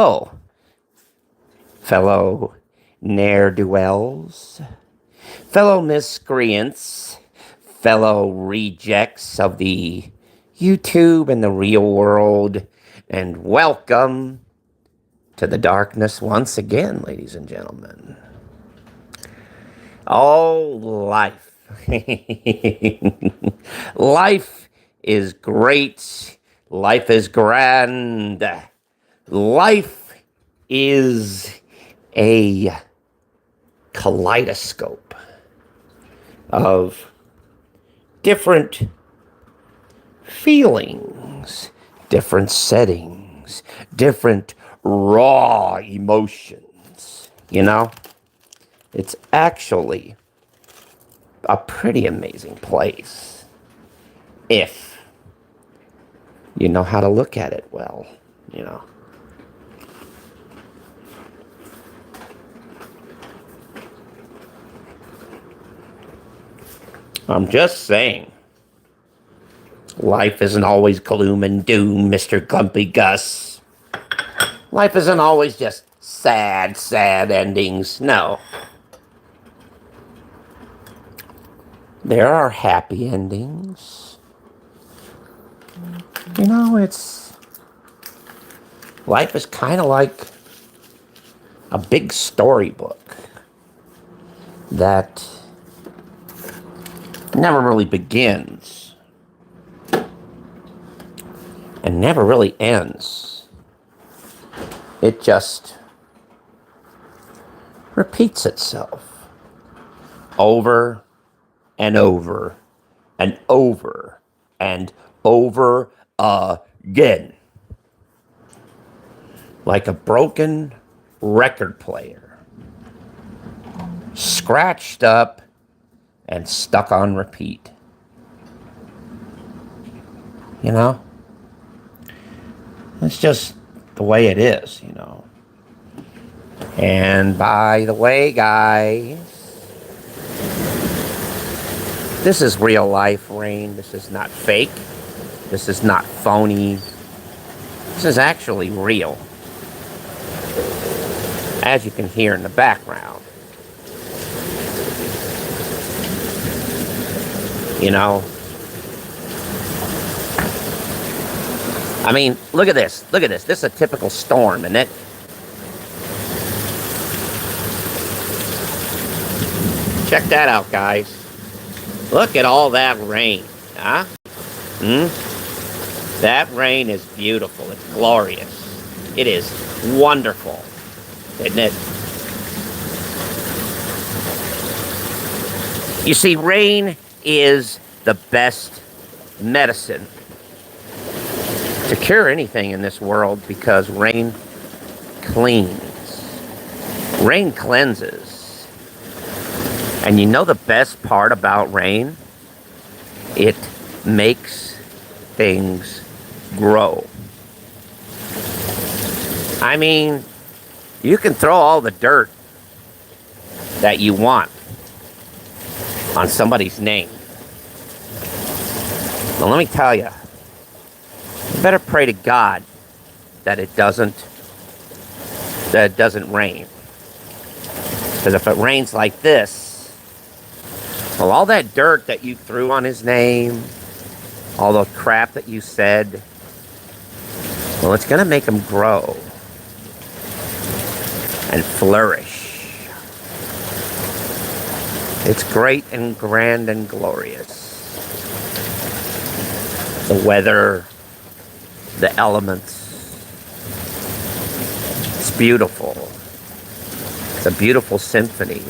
Oh, fellow ne'er-do-wells, fellow miscreants, fellow rejects of the YouTube and the real world, and welcome to the darkness once again, ladies and gentlemen. Oh, life. Life is great. Life is grand. Life is a kaleidoscope of different feelings, different settings, different raw emotions. You know, it's actually a pretty amazing place if you know how to look at it well, you know. I'm just saying, life isn't always gloom and doom, Mr. Grumpy Gus. Life isn't always just sad, sad endings. No. There are happy endings. You know, life is kind of like a big storybook that never really begins and never really ends. It just repeats itself over and over and over and over again. Like a broken record player, scratched up and stuck on repeat. You know? It's just the way it is, you know. And by the way, guys, this is real life rain. This is not fake. This is not phony. This is actually real. As you can hear in the background. You know? I mean, look at this. Look at this. This is a typical storm, isn't it? Check that out, guys. Look at all that rain. Huh? That rain is beautiful. It's glorious. It is wonderful. Isn't it? You see, rain is the best medicine to cure anything in this world because rain cleans. Rain cleanses. And you know the best part about rain? It makes things grow. I mean, you can throw all the dirt that you want on somebody's name. Well, let me tell you, you better pray to God that it doesn't rain. Because if it rains like this, well, all that dirt that you threw on his name, all the crap that you said, well, it's going to make him grow and flourish. It's great and grand and glorious. The weather, the elements. It's beautiful. It's a beautiful symphony.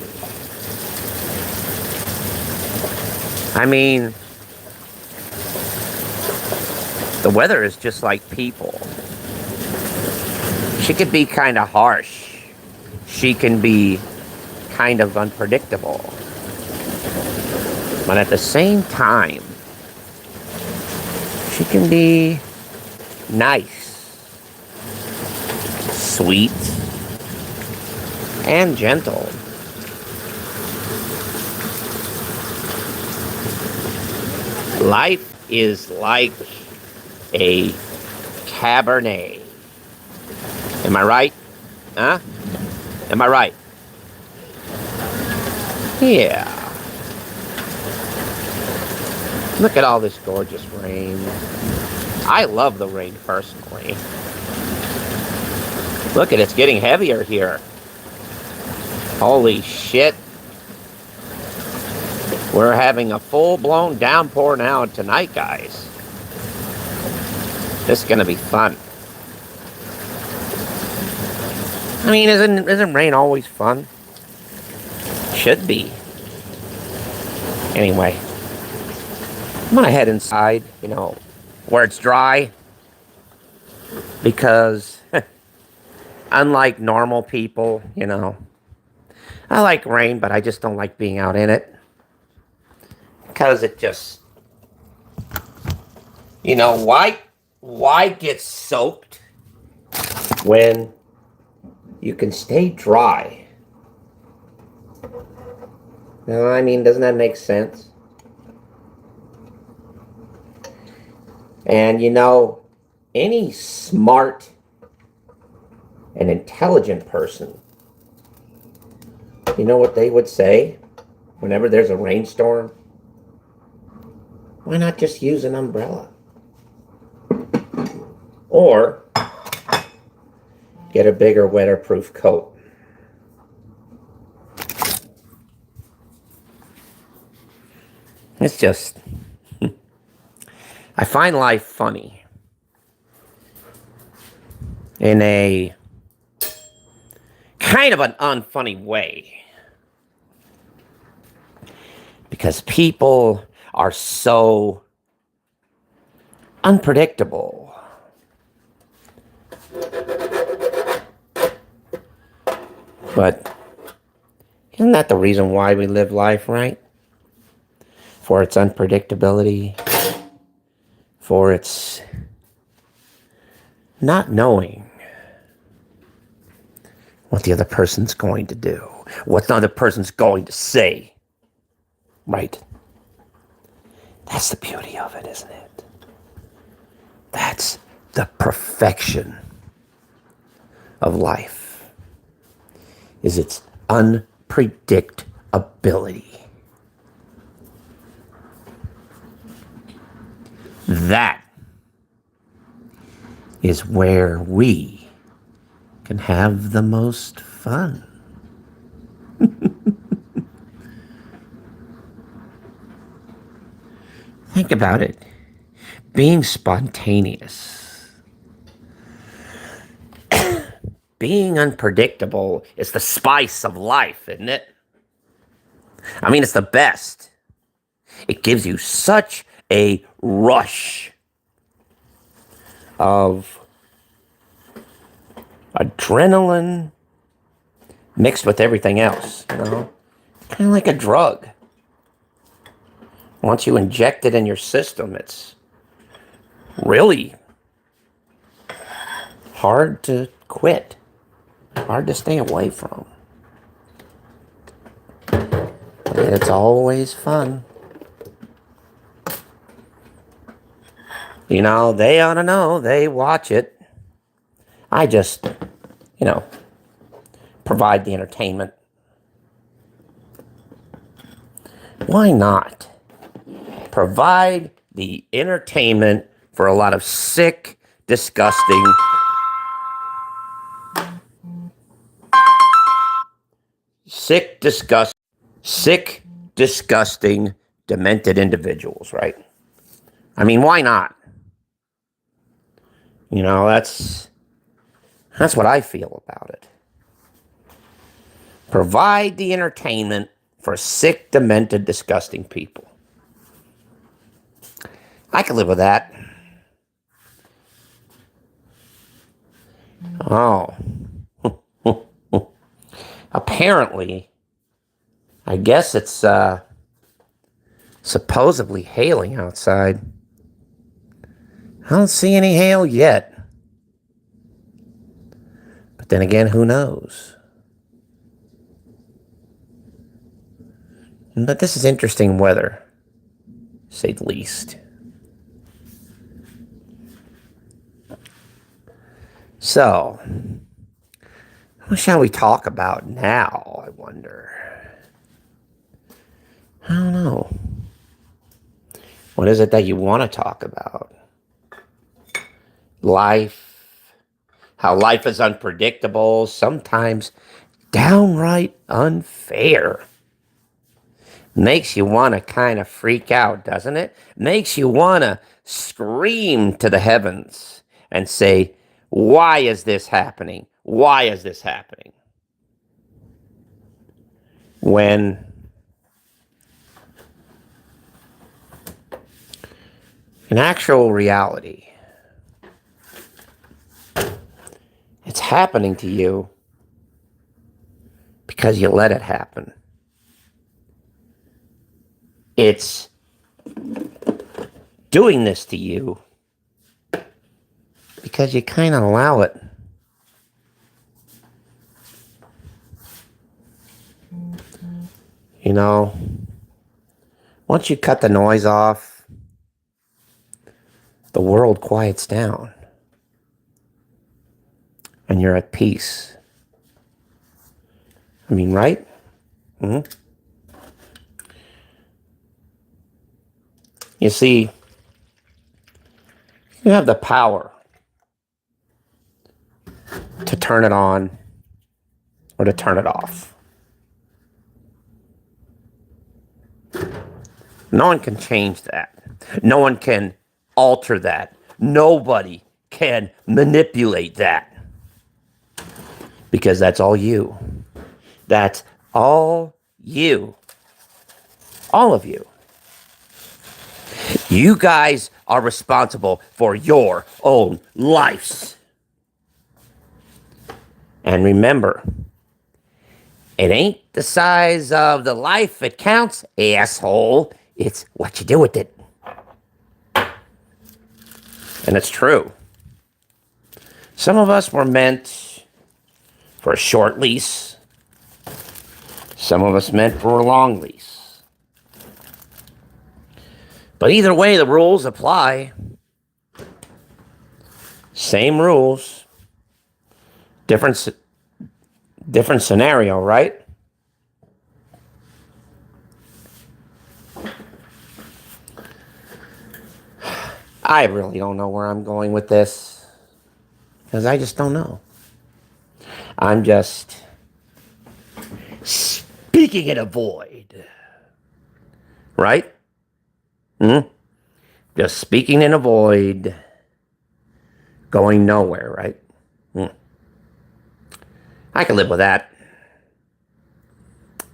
I mean, the weather is just like people. She can be kind of harsh. She can be kind of unpredictable. But at the same time, she can be nice, sweet, and gentle. Life is like a Cabernet. Am I right? Huh? Am I right? Yeah. Look at all this gorgeous rain. I love the rain personally. Look at it's getting heavier here. Holy shit. We're having a full-blown downpour now tonight, guys. This is gonna be fun. I mean, isn't rain always fun? Should be. Anyway, I'm gonna head inside, where it's dry. Because, unlike normal people, I like rain, but I just don't like being out in it. Because it just, why get soaked when you can stay dry? No, I mean, doesn't that make sense? And any smart and intelligent person, you know what they would say whenever there's a rainstorm? Why not just use an umbrella? Or get a bigger, weatherproof coat. It's just, I find life funny in a kind of an unfunny way. Because people are so unpredictable. But isn't that the reason why we live life, right? For its unpredictability, for its not knowing what the other person's going to do, what the other person's going to say, right? That's the beauty of it, isn't it? That's the perfection of life, is its unpredictability. That is where we can have the most fun. Think about it. Being spontaneous, being unpredictable is the spice of life, isn't it? I mean, it's the best. It gives you such a rush of adrenaline mixed with everything else, kind of like a drug. Once you inject it in your system, it's really hard to quit, hard to stay away from. It's always fun. They ought to know. They watch it. I just, provide the entertainment. Why not provide the entertainment for a lot of sick, disgusting, demented individuals, right? I mean, why not? That's what I feel about it. Provide the entertainment for sick, demented, disgusting people. I can live with that. Oh. Apparently, I guess it's supposedly hailing outside. I don't see any hail yet. But then again, who knows? But this is interesting weather, to say the least. So, What shall we talk about now, I wonder? I don't know. What is it that you want to talk about? Life, how life is unpredictable, sometimes downright unfair. Makes you want to kind of freak out, doesn't it? Makes you want to scream to the heavens and say, why is this happening? Why is this happening? When in actual reality, it's happening to you because you let it happen. It's doing this to you because you kind of allow it. You know, once you cut the noise off, the world quiets down and you're at peace. I mean, right? Mm-hmm. You see, you have the power to turn it on or to turn it off. No one can change that. No one can alter that. Nobody can manipulate that. Because that's all you. That's all you. All of you. You guys are responsible for your own lives. And remember, it ain't the size of the life that counts, asshole. It's what you do with it. And it's true. Some of us were meant for a short lease. Some of us meant for a long lease. But either way, the rules apply. Same rules. Different scenario, right? I really don't know where I'm going with this. Because I just don't know. I'm just speaking in a void. Right? Just speaking in a void. Going nowhere, right? I can live with that.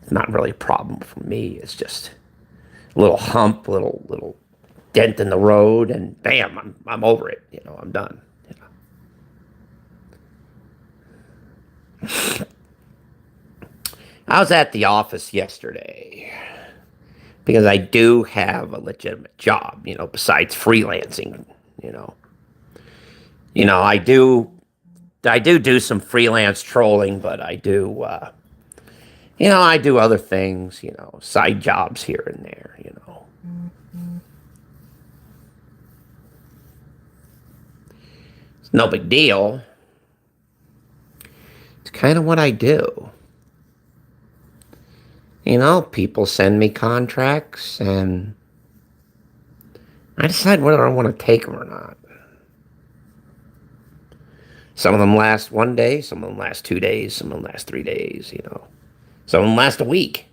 It's not really a problem for me. It's just a little hump, little dent in the road, and bam, I'm over it. You know, I'm done. You know. I was at the office yesterday because I do have a legitimate job, you know, besides freelancing, you know. I do some freelance trolling, but I do, I do other things, side jobs here and there, It's no big deal. It's kind of what I do. People send me contracts, and I decide whether I want to take them or not. Some of them last 1 day, some of them last 2 days, some of them last 3 days, Some of them last a week.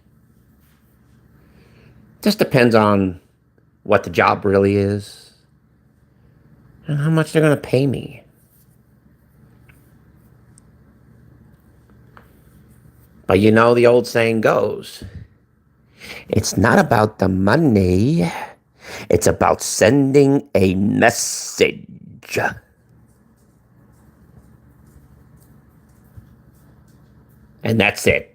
Just depends on what the job really is and how much they're going to pay me. But the old saying goes, it's not about the money, it's about sending a message. And that's it.